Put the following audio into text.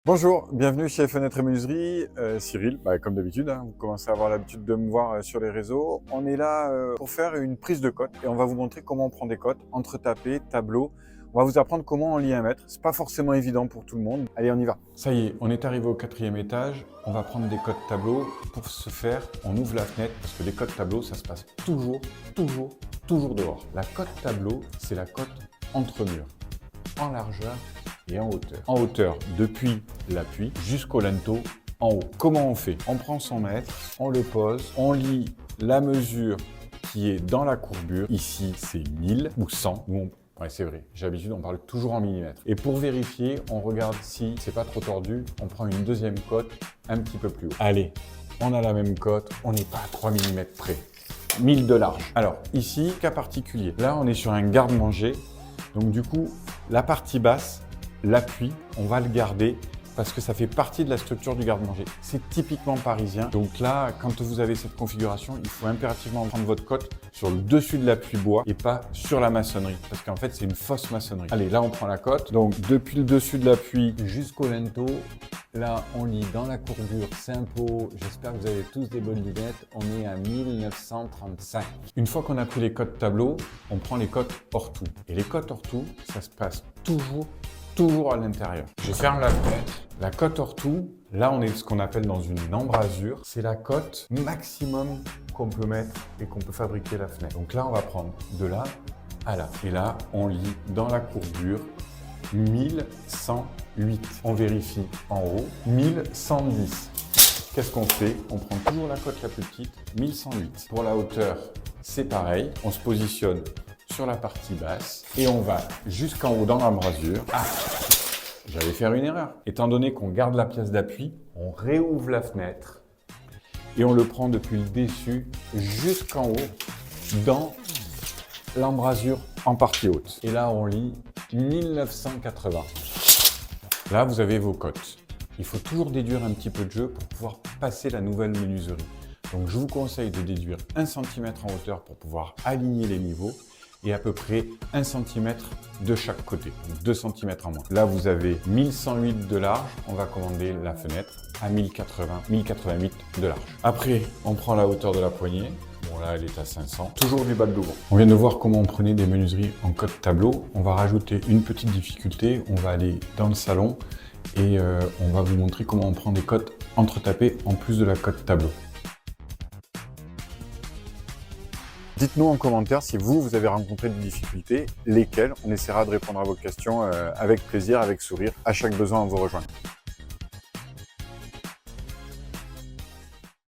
Bonjour, bienvenue chez Fenêtre et Menuiserie. Cyril, comme d'habitude, vous commencez à avoir l'habitude de me voir sur les réseaux. On est là pour faire une prise de cote et on va vous montrer comment on prend des cotes, entretapés, tableaux. On va vous apprendre comment on lit un mètre. C'est pas forcément évident pour tout le monde. Allez, on y va. Ça y est, on est arrivé au 4e étage. On va prendre des cotes tableaux. Pour ce faire, on ouvre la fenêtre parce que les cotes tableaux, ça se passe toujours dehors. La cote tableau, c'est la cote entre murs, en largeur et en hauteur. En hauteur, depuis l'appui jusqu'au linteau en haut. Comment on fait? On prend son mètre, on le pose, on lit la mesure qui est dans la courbure. Ici, c'est 1000 ou 100. Ouais, c'est vrai, j'ai l'habitude, on parle toujours en millimètres. Et pour vérifier, on regarde si c'est pas trop tordu, on prend une deuxième cote un petit peu plus haut. Allez, on a la même cote, on n'est pas à 3 mm près. 1000 de large. Alors, ici, cas particulier. Là, on est sur un garde-manger. Donc du coup, la partie basse, l'appui, on va le garder parce que ça fait partie de la structure du garde-manger. C'est typiquement parisien. Donc là, quand vous avez cette configuration, il faut impérativement prendre votre cote sur le dessus de l'appui bois et pas sur la maçonnerie. Parce qu'en fait, c'est une fausse maçonnerie. Allez, là, on prend la cote. Donc, depuis le dessus de l'appui jusqu'au linteau, là, on lit dans la courbure Saint-Pau. J'espère que vous avez tous des bonnes lunettes. On est à 1935. Une fois qu'on a pris les cotes tableau, on prend les cotes hors tout. Et les cotes hors tout, ça se passe toujours à l'intérieur. Je ferme la fenêtre. La cote hors tout, là on est ce qu'on appelle dans une embrasure. C'est la cote maximum qu'on peut mettre et qu'on peut fabriquer la fenêtre. Donc là on va prendre de là à là. Et là on lit dans la courbure 1108. On vérifie en haut 1110. Qu'est-ce qu'on fait? On prend toujours la cote la plus petite, 1108. Pour la hauteur, c'est pareil. On se positionne sur la partie basse et on va jusqu'en haut dans l'embrasure. Ah, j'allais faire une erreur. Étant donné qu'on garde la pièce d'appui, on réouvre la fenêtre et on le prend depuis le dessus jusqu'en haut dans l'embrasure en partie haute. Et là, on lit 1980. Là, vous avez vos cotes. Il faut toujours déduire un petit peu de jeu pour pouvoir passer la nouvelle menuiserie. Donc, je vous conseille de déduire 1 cm en hauteur pour pouvoir aligner les niveaux et à peu près 1 cm de chaque côté, donc 2 cm en moins. Là, vous avez 1108 de large, on va commander la fenêtre à 1088 de large. Après, on prend la hauteur de la poignée. Bon, là, elle est à 500. Toujours du bas de louvre. On vient de voir comment on prenait des menuiseries en cote tableau. On va rajouter une petite difficulté. On va aller dans le salon et on va vous montrer comment on prend des cotes entretapées en plus de la cote tableau. Dites-nous en commentaire si vous avez rencontré des difficultés, lesquelles. On essaiera de répondre à vos questions avec plaisir, avec sourire. À chaque besoin, on vous rejoint.